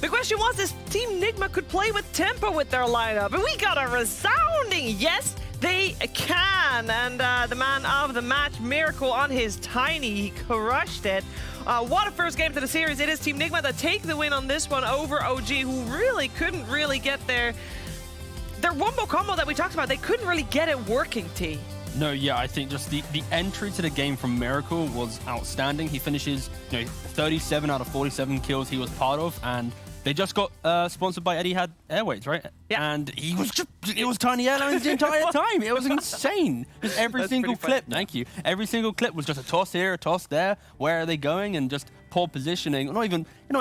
The question was if Team NIGMA could play with tempo with their lineup, and we got a resounding yes, they can. And the man of the match, Miracle on his Tiny, he crushed it. What a first game to the series. It is Team NIGMA that take the win on this one over OG, who really couldn't get their wombo combo that we talked about. They couldn't really get it working, T. No, yeah, I think just the entry to the game from Miracle was outstanding. He finishes 37 out of 47 kills he was part of, and they just got sponsored by Etihad Airways, right? Yeah. And it was Tiny Airlines the entire time. It was insane. Just every single clip, thank you. Every single clip was just a toss here, a toss there. Where are they going? And just poor positioning. Not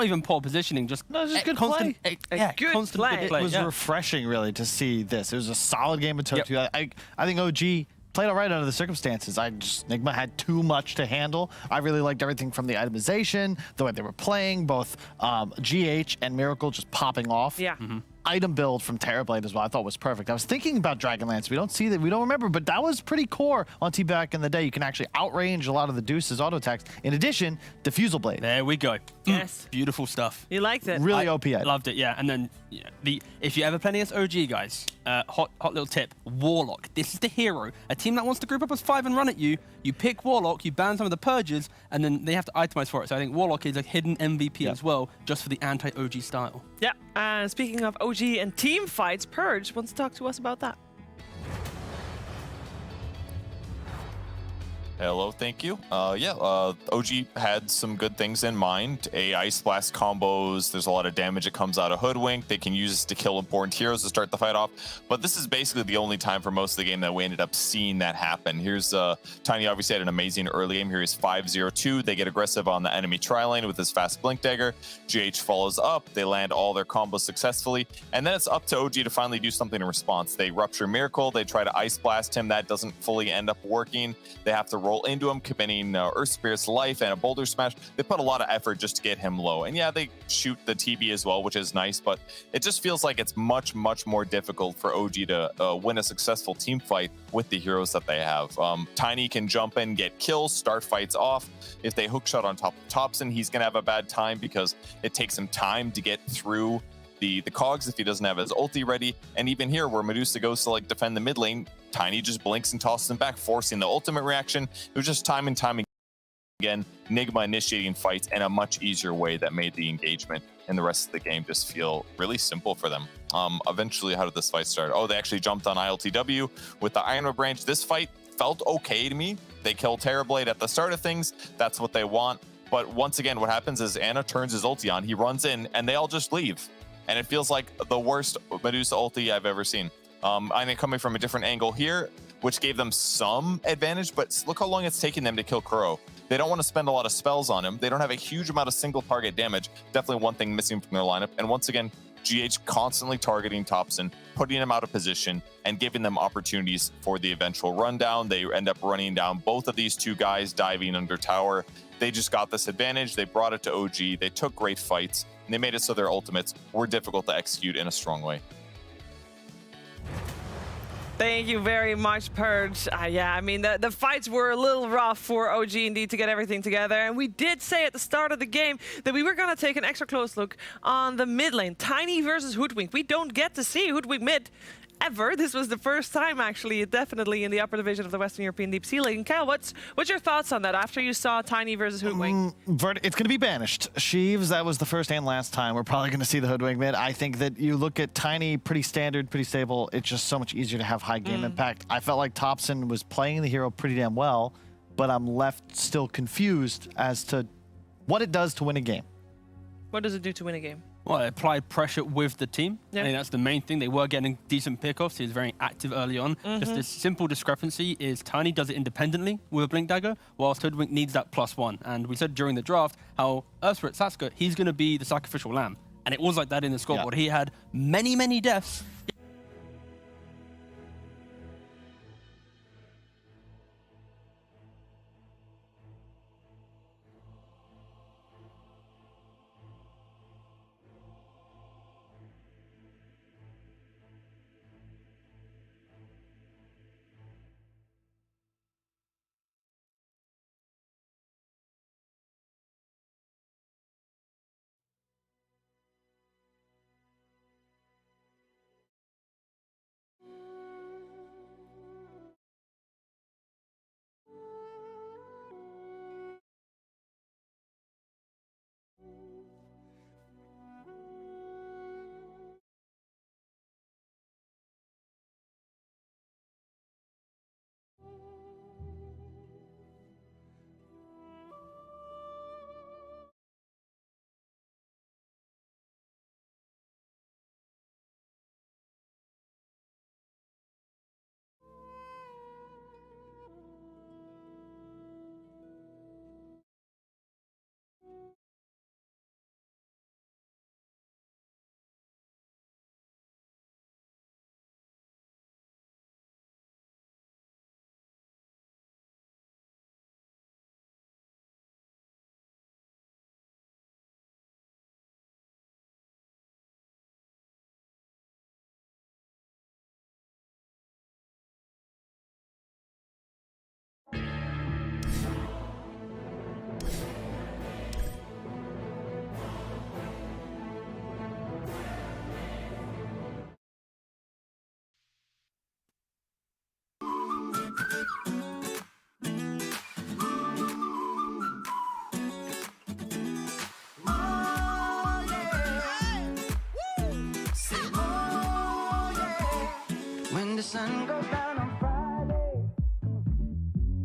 even poor positioning, just good constant play. Good play. It was refreshing, really, to see this. It was a solid game of Toto. Yep. I think OG played all right under the circumstances. NIGMA had too much to handle. I really liked everything from the itemization, the way they were playing, both GH and Miracle just popping off. Yeah. Item build from Terrorblade as well, I thought was perfect. I was thinking about Dragonlance. We don't see that, we don't remember, but that was pretty core on T back in the day. You can actually outrange a lot of the Deuce's auto attacks. In addition, Diffusal Blade. There we go. Yes. Beautiful stuff. You liked it? Really OP. Loved it, yeah. And then if you ever play against OG, guys, hot little tip, Warlock. This is the hero. A team that wants to group up as 5 and run at you, you pick Warlock, you ban some of the purges, and then they have to itemize for it. So I think Warlock is a hidden MVP as well, just for the anti-OG style. Yeah, and speaking of OG and team fights, Purge wants to talk to us about that. Hello, thank you. OG had some good things in mind. Ice Blast combos, there's a lot of damage that comes out of Hoodwink. They can use this to kill important heroes to start the fight off. But this is basically the only time for most of the game that we ended up seeing that happen. Here's Tiny obviously had an amazing early game. Here he's 5-0-2. They get aggressive on the enemy tri-lane with his fast Blink Dagger. GH follows up. They land all their combos successfully. And then it's up to OG to finally do something in response. They rupture Miracle. They try to Ice Blast him. That doesn't fully end up working. They have to roll into him, committing Earth Spirit's life and a Boulder Smash. They put a lot of effort just to get him low. And yeah, they shoot the TB as well, which is nice, but it just feels like it's much more difficult for OG to win a successful team fight with the heroes that they have. Tiny can jump in, get kills, start fights off. If they hookshot on top of Thompson, he's going to have a bad time because it takes him time to get through the cogs if he doesn't have his ulti ready. And even here, where Medusa goes to defend the mid lane, Tiny just blinks and tosses him back, forcing the ultimate reaction. It was just time and time again, NIGMA initiating fights in a much easier way that made the engagement and the rest of the game just feel really simple for them. Eventually, how did this fight start? Oh, they actually jumped on ILTW with the Ironwood branch. This fight felt okay to me. They kill Terrorblade at the start of things. That's what they want. But once again, what happens is Ana turns his ulti on, he runs in, and they all just leave. And it feels like the worst Medusa ulti I've ever seen. Ana coming from a different angle here, which gave them some advantage, but look how long it's taking them to kill Kuro. They don't want to spend a lot of spells on him. They don't have a huge amount of single target damage. Definitely one thing missing from their lineup. And once again, GH constantly targeting Thompson, putting him out of position, and giving them opportunities for the eventual rundown. They end up running down both of these two guys, diving under tower. They just got this advantage. They brought it to OG. They took great fights, and they made it so their ultimates were difficult to execute in a strong way. Thank you very much, Purge. Yeah, I mean, the fights were a little rough for OG indeed to get everything together. And we did say at the start of the game that we were going to take an extra close look on the mid lane. Tiny versus Hoodwink. We don't get to see Hoodwink mid ever. This was the first time, actually, definitely in the upper division of the Western European Deep Sea League. And Cal, what's your thoughts on that after you saw Tiny versus Hoodwink? It's going to be banished. Sheaves, that was the first and last time. We're probably going to see the Hoodwink mid. I think that you look at Tiny, pretty standard, pretty stable. It's just so much easier to have high game impact. I felt like Thompson was playing the hero pretty damn well, but I'm left still confused as to what it does to win a game. What does it do to win a game? Well, it applied pressure with the team. Yeah. I think that's the main thing. They were getting decent pickoffs. He was very active early on. Just this simple discrepancy is Tiny does it independently with a Blink Dagger, whilst Hoodwink needs that +1. And we said during the draft how Ursula Satsuka, he's going to be the sacrificial lamb. And it was like that in the scoreboard. He had many deaths.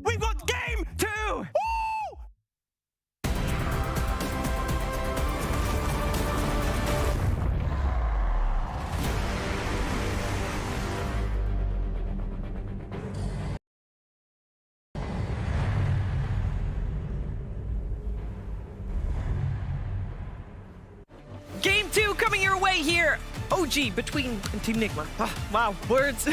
We've got game 2! Woo! Game 2 coming your way here. OG between Team NIGMA. Ah, wow, words.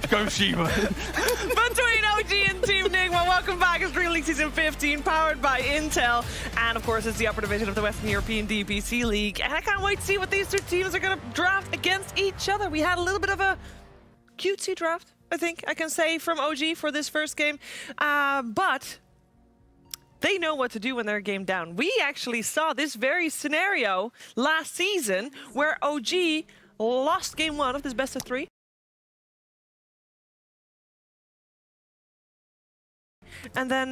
Go Shiva. Between OG and Team NIGMA. Welcome back. It's Dream League Season 15, powered by Intel. And of course, it's the upper division of the Western European DPC League. And I can't wait to see what these two teams are going to draft against each other. We had a little bit of a cutesy draft, I think I can say, from OG for this first game. But they know what to do when they're game down. We actually saw this very scenario last season where OG lost game 1 of this best of 3. And then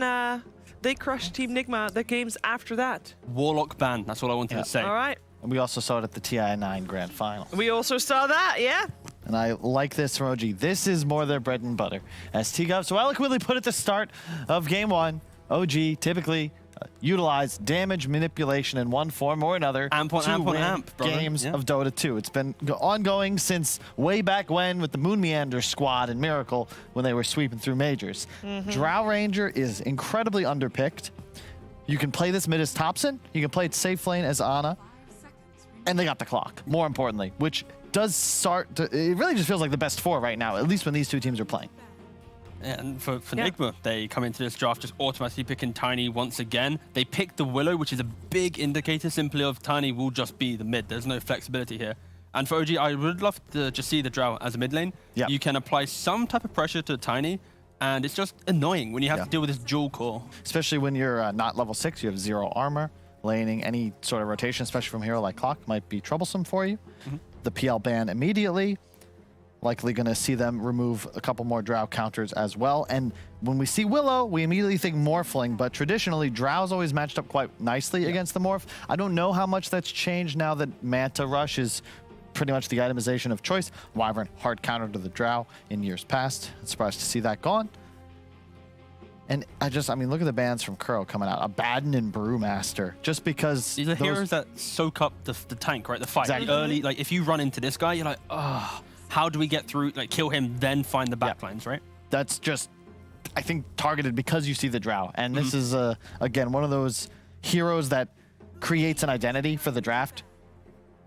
they crushed Team NIGMA the games after that. Warlock ban, that's all I wanted to say. All right. And we also saw it at the TI9 Grand Final. We also saw that, yeah. And I like this from OG. This is more their bread and butter. As T-Gov so eloquently put at the start of game 1, OG typically utilize damage manipulation in one form or another to win games of Dota 2. It's been ongoing since way back when with the Moon Meander squad and Miracle when they were sweeping through majors. Drow Ranger is incredibly underpicked. You can play this mid as Thompson. You can play it safe lane as Ana. And they got the clock, more importantly, which does start to, it really just feels like the best 4 right now, at least when these two teams are playing. And for NIGMA, they come into this draft just automatically picking Tiny once again. They picked the Willow, which is a big indicator simply of Tiny will just be the mid. There's no flexibility here. And for OG, I would love to just see the Drow as a mid lane. Yep. You can apply some type of pressure to Tiny, and it's just annoying when you have to deal with this dual core. Especially when you're not level 6, you have 0 armor. Laning any sort of rotation, especially from a hero like Clock, might be troublesome for you. The PL ban immediately. Likely going to see them remove a couple more Drow counters as well. And when we see Willow, we immediately think Morphling, but traditionally, Drow's always matched up quite nicely against the Morph. I don't know how much that's changed now that Manta Rush is pretty much the itemization of choice. Wyvern, hard counter to the Drow in years past. I'm surprised to see that gone. And I mean, look at the bans from Kuro coming out. Abaddon and Brewmaster. Just because these are heroes that soak up the tank, right? The fight. Exactly. Early, like, if you run into this guy, you're like, oh, how do we get through, like, kill him, then find the backlines, right? That's just, I think, targeted because you see the Drow. And this is, again, one of those heroes that creates an identity for the draft.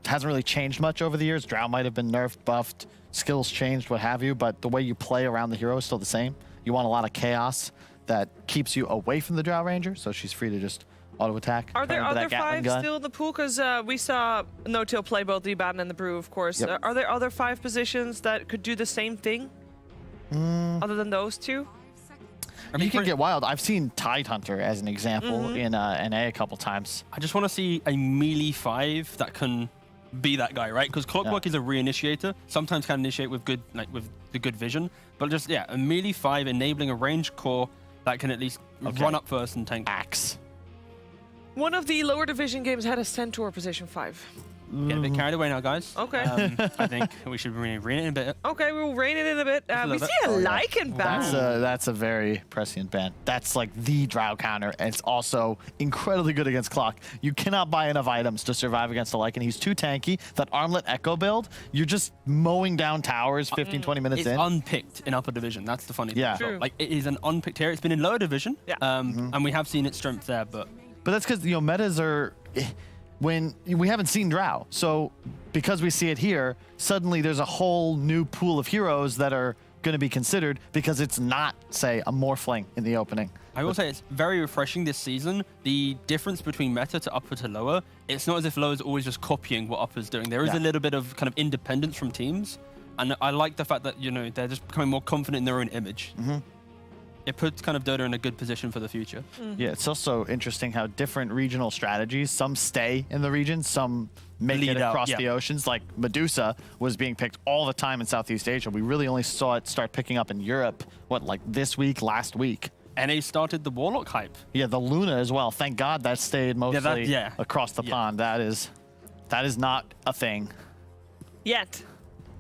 It hasn't really changed much over the years. Drow might have been nerfed, buffed, skills changed, what have you, but the way you play around the hero is still the same. You want a lot of chaos that keeps you away from the Drow Ranger, so she's free to just auto-attack. Are there other 5 still in the pool? Because we saw No-Till play both the Abaddon and the Brew, of course. Yep. Are there other 5 positions that could do the same thing? Other than those 2? I mean, you can get wild. I've seen Tide Hunter as an example in NA a couple times. I just want to see a melee 5 that can be that guy, right? Because Clockwork is a reinitiator. Sometimes can initiate with good, like with the good vision, but just a melee 5 enabling a ranged core that can at least run up first and tank. Axe. One of the lower division games had a Centaur position 5. Get a bit carried away now, guys. Okay. I think we should rein it in a bit. Okay, we'll rein it in a bit. We see a Lycan ban. That's a very prescient ban. That's like the Drow counter, and it's also incredibly good against Clock. You cannot buy enough items to survive against a Lycan. He's too tanky. That Armlet Echo build, you're just mowing down towers 15, 20 minutes it's in. unpicked in upper division. That's the funny thing. True. Like, it is an unpicked hero. It's been in lower division, and we have seen its strength there, but that's because, metas are... when we haven't seen Drow. So because we see it here, suddenly there's a whole new pool of heroes that are going to be considered because it's not, say, a Morphling in the opening. I will say it's very refreshing this season. The difference between meta to upper to lower, it's not as if lower is always just copying what upper's doing. There is a little bit of kind of independence from teams. And I like the fact that, they're just becoming more confident in their own image. It puts kind of Dota in a good position for the future. Yeah, it's also interesting how different regional strategies, some stay in the region, some make it across the oceans. Like Medusa was being picked all the time in Southeast Asia. We really only saw it start picking up in Europe, like this week, last week. NA started the Warlock hype. Yeah, the Luna as well. Thank God that stayed mostly across the pond. That is not a thing. Yet.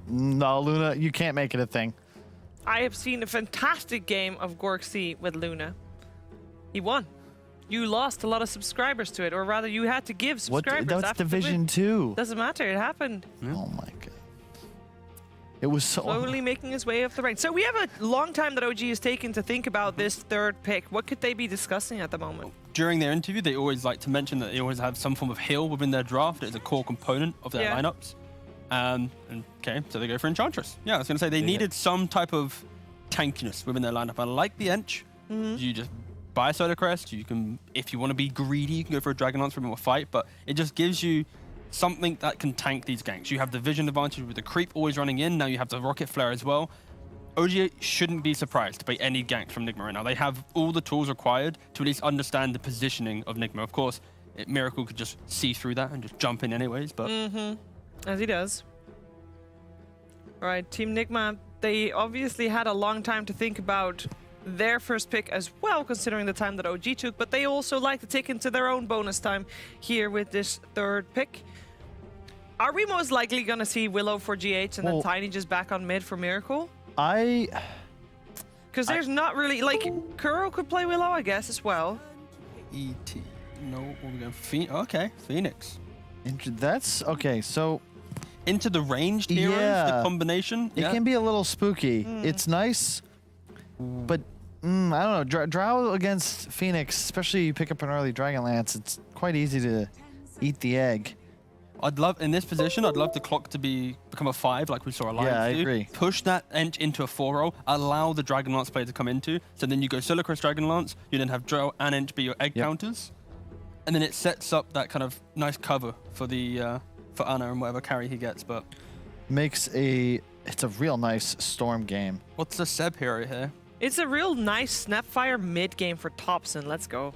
No, Luna, you can't make it a thing. I have seen a fantastic game of Gorksy with Luna. He won. You lost a lot of subscribers to it, or rather, you had to give subscribers. That's after the Division win. 2. Doesn't matter. It happened. Oh my god. It was so. Slowly making his way up the ranks. So we have a long time that OG has taken to think about this third pick. What could they be discussing at the moment? During their interview, they always like to mention that they always have some form of heal within their draft. It's a core component of their lineups. Okay, so they go for Enchantress. Yeah, I was going to say they needed some type of tankiness within their lineup. I like the Ench. You just buy a Solar Crest. You can, if you want to be greedy, you can go for a Dragon Lance for a more fight, but it just gives you something that can tank these ganks. You have the vision advantage with the creep always running in. Now you have the Rocket Flare as well. OG shouldn't be surprised by any gank from NIGMA right now. They have all the tools required to at least understand the positioning of NIGMA. Of course, Miracle could just see through that and just jump in anyways, but... As he does. All right, Team NIGMA, they obviously had a long time to think about their first pick as well, considering the time that OG took, but they also like to take into their own bonus time here with this third pick. Are we most likely going to see Willow for GH and then Tiny just back on mid for Miracle? Because there's not really, like, Kuro could play Willow, I guess, as well. E.T. No, we're going for okay, Phoenix. That's okay, so into the ranged heroes, the combination. It can be a little spooky. It's nice, but I don't know. Drow against Phoenix, especially you pick up an early Dragon Lance, it's quite easy to eat the egg. I'd love, in this position, I'd love the clock to become a 5, like we saw Alliance do. Yeah, I agree. Push that Ench into a 4-roll, allow the Dragon Lance player to come into, so then you go Solar Crest Dragon Lance, you then have Drow and Ench be your egg counters, and then it sets up that kind of nice cover for the for Ana and whatever carry he gets, but... It's a real nice Storm game. What's the Seb hero here? It's a real nice Snapfire mid game for Thompson. Let's go.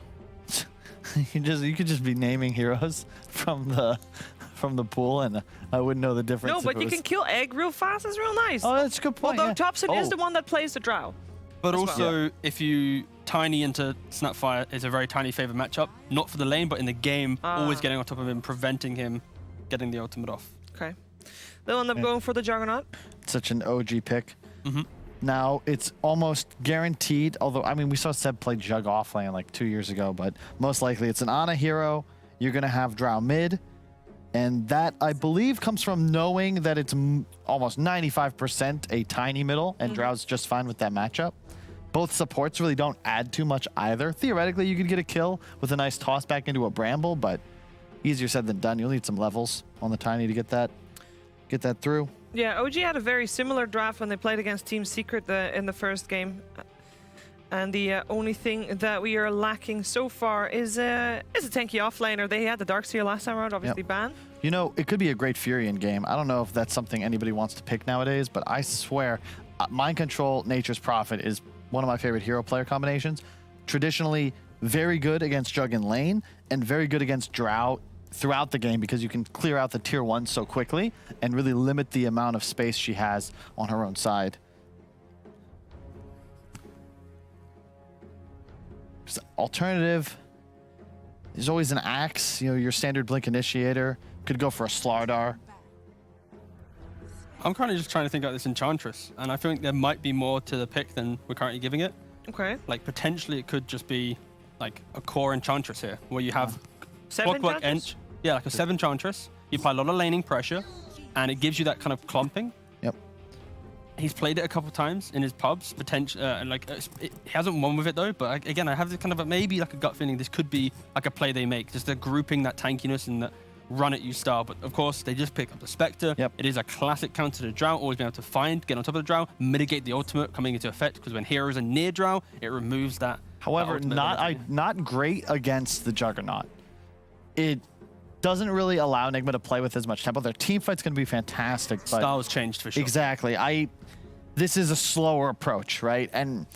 You could just be naming heroes from the pool, and I wouldn't know the difference. No, but you can kill egg real fast. It's real nice. Oh, that's a good point. Although Thompson is the one that plays the Drow. But also, if you Tiny into Snapfire is a very Tiny favorite matchup, not for the lane, but in the game, always getting on top of him, preventing him getting the ultimate off. Okay. They'll end up going for the Juggernaut. Such an OG pick. Now, it's almost guaranteed, although, I mean, we saw Seb play Jug offlane like 2 years ago, but most likely it's an Ana hero. You're going to have Drow mid, and that, I believe, comes from knowing that it's almost 95% a Tiny middle, and Drow's just fine with that matchup. Both supports really don't add too much either. Theoretically, you could get a kill with a nice toss back into a Bramble, but easier said than done. You'll need some levels on the Tiny to get that through. Yeah, OG had a very similar draft when they played against Team Secret in the first game. And the only thing that we are lacking so far is a tanky offlaner. They had the Darkseer last time around, obviously banned. You know, it could be a great Furion game. I don't know if that's something anybody wants to pick nowadays, but I swear, Mind Control, Nature's Prophet is one of my favorite hero player combinations. Traditionally, very good against Jug and lane, and very good against Drow throughout the game because you can clear out the tier 1 so quickly and really limit the amount of space she has on her own side. Alternative is always an Axe, you know, your standard Blink Initiator. Could go for a Slardar. I'm currently just trying to think about this Enchantress, and I think there might be more to the pick than we're currently giving it. Okay. Like, potentially it could just be like a core Enchantress here, where you have 7 Clockwork Enchantress? Ench. Yeah, like a 7 Enchantress. You apply a lot of laning pressure, and it gives you that kind of clumping. Yep. He's played it a couple times in his pubs, potentially, and like he hasn't won with it though. But again, I have this kind of maybe like a gut feeling this could be like a play they make, just the grouping that tankiness and that run at you style. But of course, they just pick up the Spectre. Yep. It is a classic counter to the Drow, always being able to find, get on top of the Drow, mitigate the ultimate coming into effect, because when heroes are near Drow, it removes that. However, that not great against the Juggernaut. It doesn't really allow NIGMA to play with as much tempo. Their team fight's going to be fantastic. But style's changed for sure. Exactly. This is a slower approach, right? And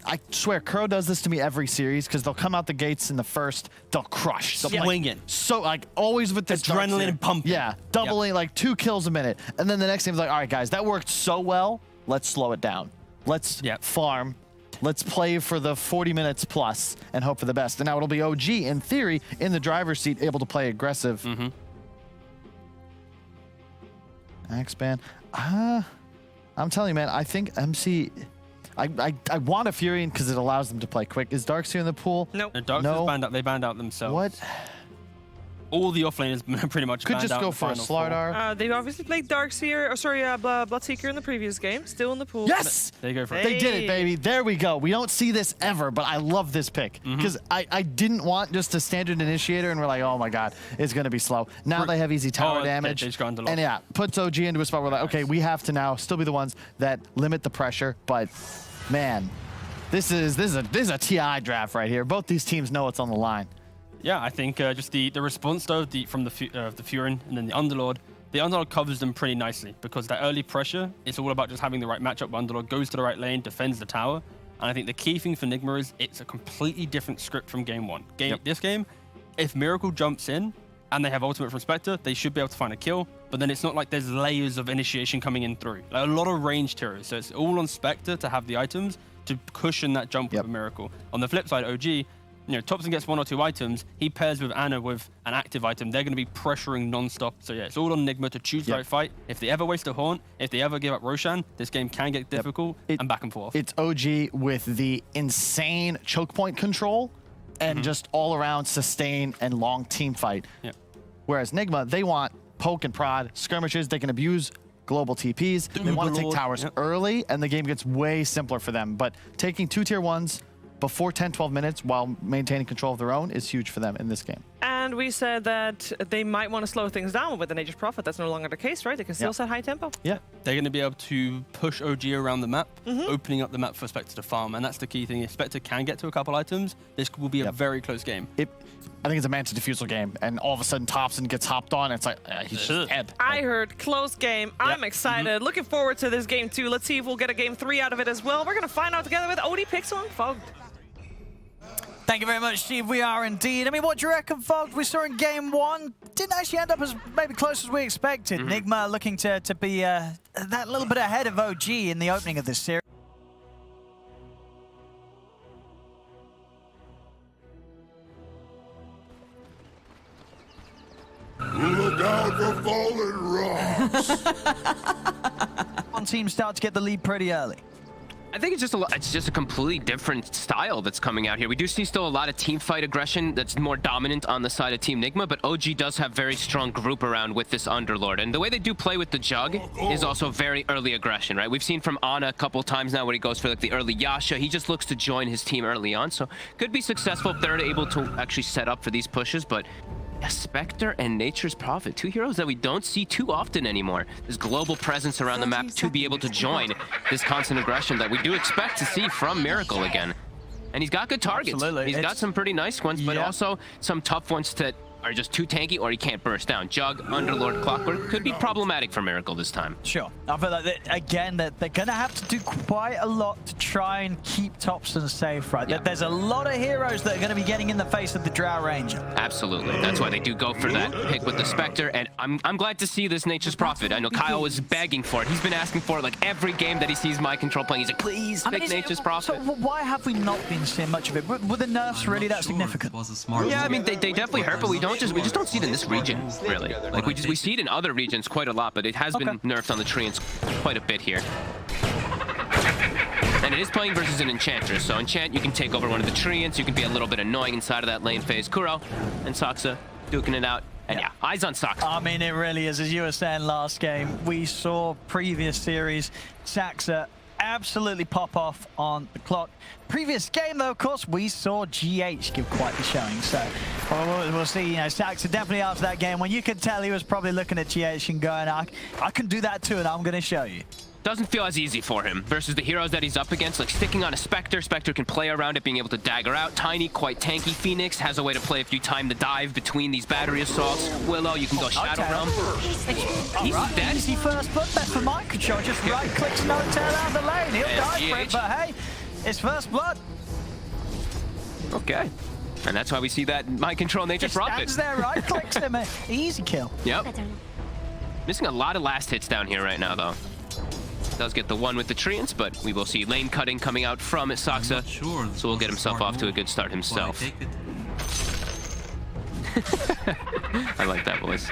I swear, Kuro does this to me every series because they'll come out the gates in the first, they'll crush. Swinging. So, like, always with this adrenaline pumping. Yeah, doubling, like 2 kills a minute. And then the next game's like, all right, guys, that worked so well. Let's slow it down. Let's farm. Let's play for the 40 minutes plus and hope for the best. And now it'll be OG, in theory, in the driver's seat, able to play aggressive. Max ban. I'm telling you, man, I think MC... I want a Furion because it allows them to play quick. Is Darkseer in the pool? Nope. No, Darkseer's banned out. They banned out themselves. What? All the offlaners pretty much Could banned just out go in the for a final four. Slardar. They obviously played Darkseer, Bloodseeker in the previous game. Still in the pool. Yes! They go for it. They did it, baby. There we go. We don't see this ever, but I love this pick. Because I didn't want just a standard initiator, and we're like, oh my god, it's going to be slow. Now they have easy tower damage. They just got under lock. And yeah, puts OG into a spot where we're like, okay, we have to now still be the ones that limit the pressure. But, man, this is a TI draft right here. Both these teams know what's on the line. Yeah, I think just the response though from the Furion and then the Underlord covers them pretty nicely because that early pressure, it's all about just having the right matchup. Underlord goes to the right lane, defends the tower, and I think the key thing for NIGMA is it's a completely different script from game one. This game, if Miracle jumps in and they have ultimate from Spectre, they should be able to find a kill, but then it's not like there's layers of initiation coming in through. Like a lot of ranged heroes, so it's all on Spectre to have the items to cushion that jump with a Miracle. On the flip side, OG, Thompson gets 1 or 2 items. He pairs with Ana with an active item. They're going to be pressuring non-stop. So yeah, it's all on NIGMA to choose the right fight. If they ever waste a Haunt, if they ever give up Roshan, this game can get difficult and back and forth. It's OG with the insane choke point control and just all around sustain and long team fight. Yeah. Whereas NIGMA, they want poke and prod, skirmishes. They can abuse global TPs. They want to take towers early, and the game gets way simpler for them. But taking 2 tier 1s before 10-12 minutes while maintaining control of their own is huge for them in this game. And we said that they might want to slow things down with the Nature's Prophet. That's no longer the case, right? They can still set high tempo. Yeah. They're going to be able to push OG around the map, opening up the map for Spectre to farm. And that's the key thing. If Spectre can get to a couple items, this will be a very close game. I think it's a Manta Diffusal game, and all of a sudden Thompson gets hopped on, and it's like, he's just dead. I heard close game. I'm excited. Looking forward to this game too. Let's see if we'll get a game 3 out of it as well. We're going to find out together with Odie Pixel and Fogged. Thank you very much, Steve. We are indeed. I mean, what do you reckon, Fogged? We saw in game 1. Didn't actually end up as maybe close as we expected. NIGMA looking to be that little bit ahead of OG in the opening of this series. Look out for fallen rocks! One team start to get the lead pretty early. I think it's just a completely different style that's coming out here. We do see still a lot of team fight aggression that's more dominant on the side of Team NIGMA, but OG does have very strong group around with this Underlord. And the way they do play with the Jug is also very early aggression, right? We've seen from Ana a couple times now where he goes for like the early Yasha. He just looks to join his team early on, so could be successful if they're able to actually set up for these pushes, but Spectre and Nature's Prophet, 2 heroes that we don't see too often anymore. This global presence around the map to be able to join this constant aggression that we do expect to see from Miracle again. And he's got good targets. Absolutely. He's got some pretty nice ones, but also some tough ones that are just too tanky or he can't burst down. Jug, Underlord, Clockwork could be problematic for Miracle this time. Sure. I feel like, again, that they're going to have to do quite a lot to try and keep Thompson safe, right? Yeah. There's a lot of heroes that are going to be getting in the face of the Drow Ranger. Absolutely. That's why they do go for that pick with the Spectre, and I'm glad to see this Nature's Prophet. I know Kyle was begging for it. He's been asking for it like every game that he sees my control playing. He's like, please pick Nature's Prophet. So why have we not been seeing much of it? Were the nerfs really that significant? Yeah, I mean, they definitely hurt, but we just don't see it in this region, really. Like, we see it in other regions quite a lot, but it has been nerfed on the Treants quite a bit here. And it is playing versus an Enchantress, so Enchant, you can take over one of the Treants, you can be a little bit annoying inside of that lane phase. Kuro and Saksa duking it out. And yeah, eyes on Saksa. I mean, it really is. As you were saying last game, we saw previous series, Saksa absolutely pop off on the clock. Previous game, though, of course, we saw GH give quite the showing. So we'll see. You know, Saksa definitely after that game, when you could tell he was probably looking at GH and going, I can do that too, and I'm going to show you. Doesn't feel as easy for him versus the heroes that he's up against, like sticking on a Spectre. Spectre can play around it, being able to dagger out. Tiny, quite tanky. Phoenix has a way to play if you time the dive between these battery assaults. Willow, you can go Shadow Realm. He's dead. Easy first blood there for Mind Control. Just right clicks, no turn down the lane. He'll die for it, but hey, it's first blood. Okay. And that's why we see that Mind Control Nature's Prophet. Stands there, right clicks him. Easy kill. Yep. Missing a lot of last hits down here right now, though. Does get the one with the Treants, but we will see lane cutting coming out from Saksa, so we'll get himself off to a good start himself. I like that voice.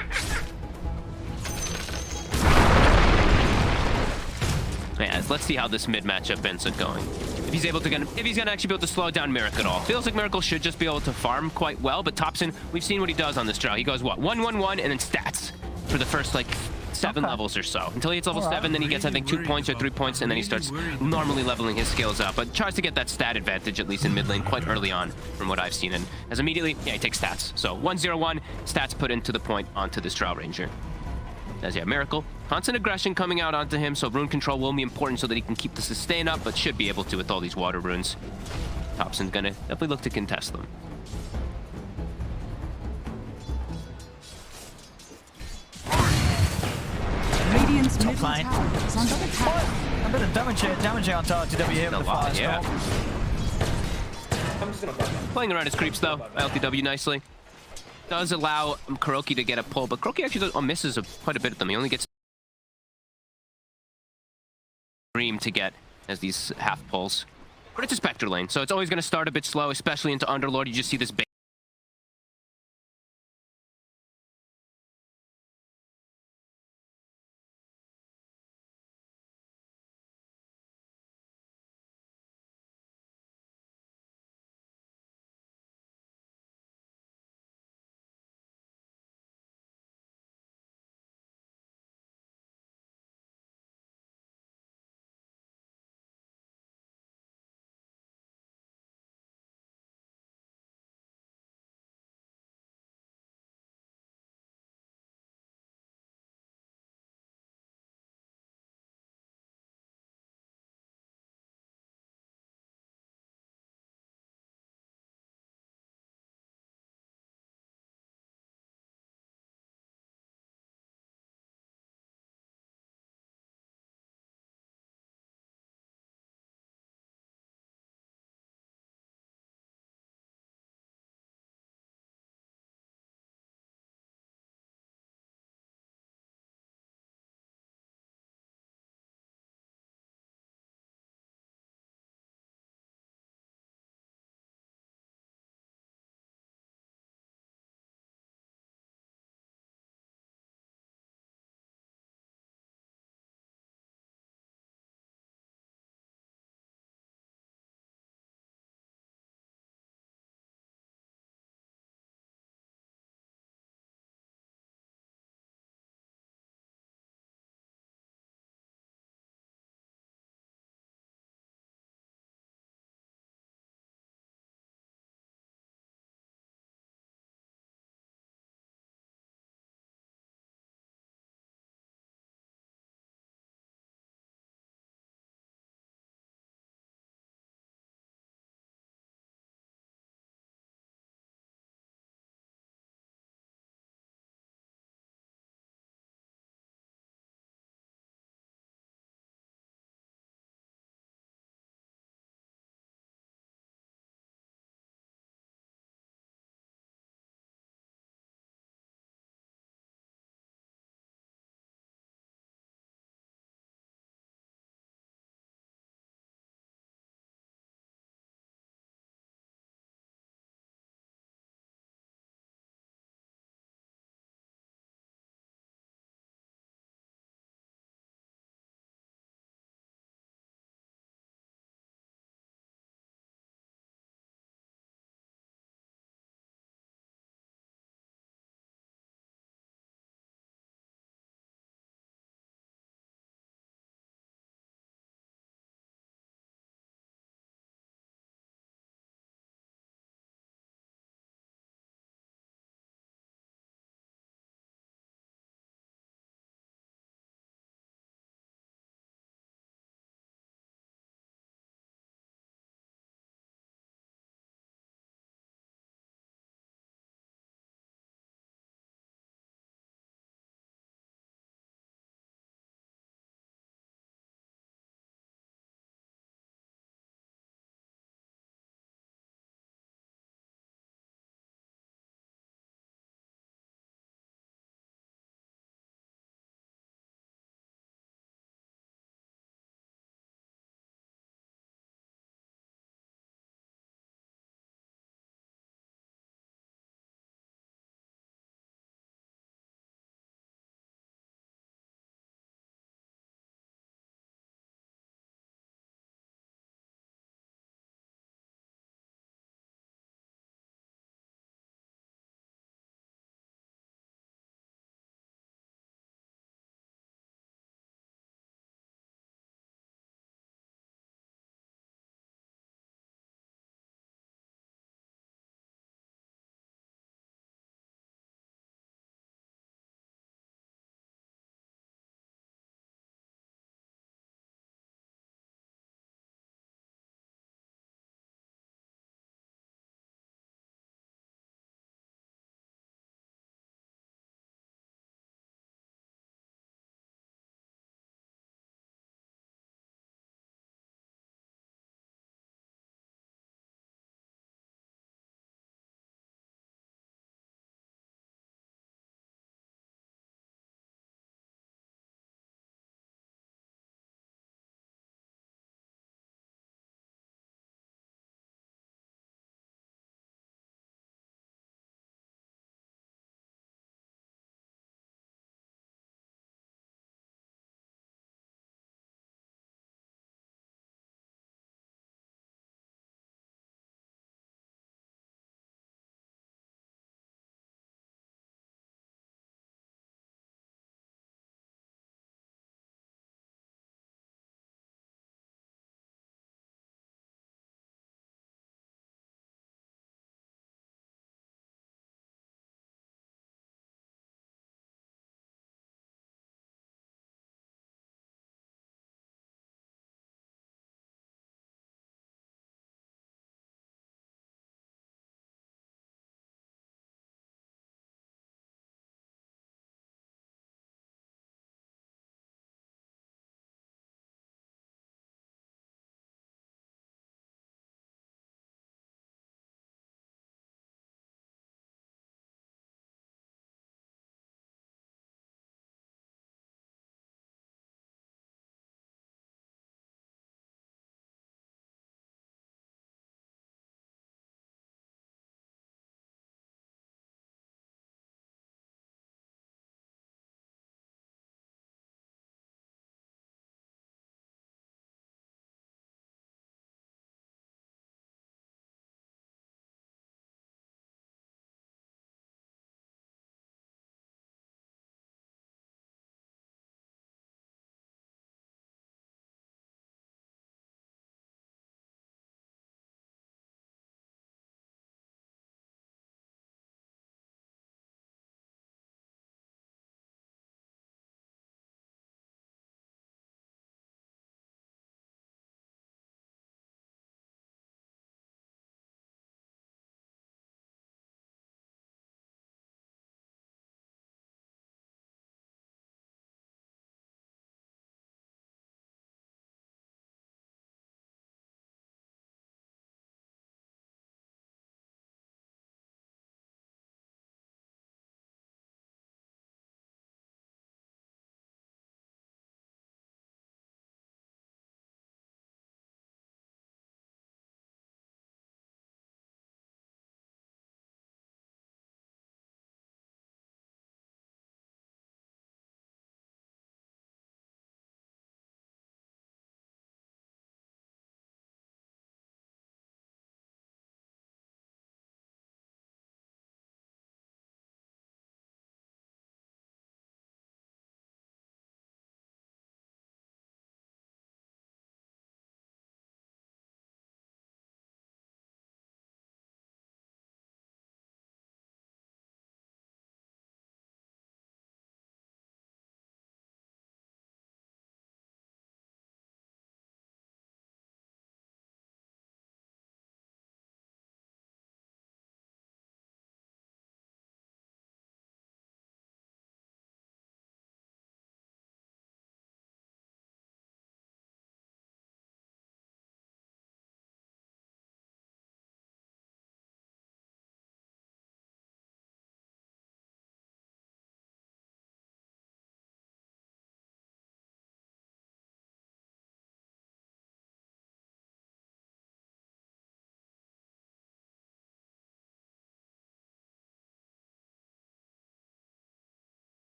Yeah, let's see how this mid matchup ends up going. If he's gonna actually be able to slow down Miracle at all. Feels like Miracle should just be able to farm quite well, but Topson, we've seen what he does on this draw. He goes what, 1-1-1, and then stats for the first like 7 levels or so. Until he hits level 7, then he gets I think 2 points or 3 points, and then he starts normally leveling his skills up. But tries to get that stat advantage at least in mid lane quite early on, from what I've seen. And as immediately, yeah, he takes stats. So 1-0-1, stats put into the point onto this Drow Ranger. As yeah, Miracle. Constant aggression coming out onto him, so rune control will be important so that he can keep the sustain up, but should be able to with all these water runes. Topson's gonna definitely look to contest them. Radiant's middle line. tower is under attack. A bit of damage here on target TW here with the lot, Firestorm. Playing around his creeps though, LTW nicely. Does allow Kuroki to get a pull, but Kuroki actually misses quite a bit of them. He only gets Dream to get as these half pulls. But it's a Spectre lane, so it's always going to start a bit slow, especially into Underlord. You just see this base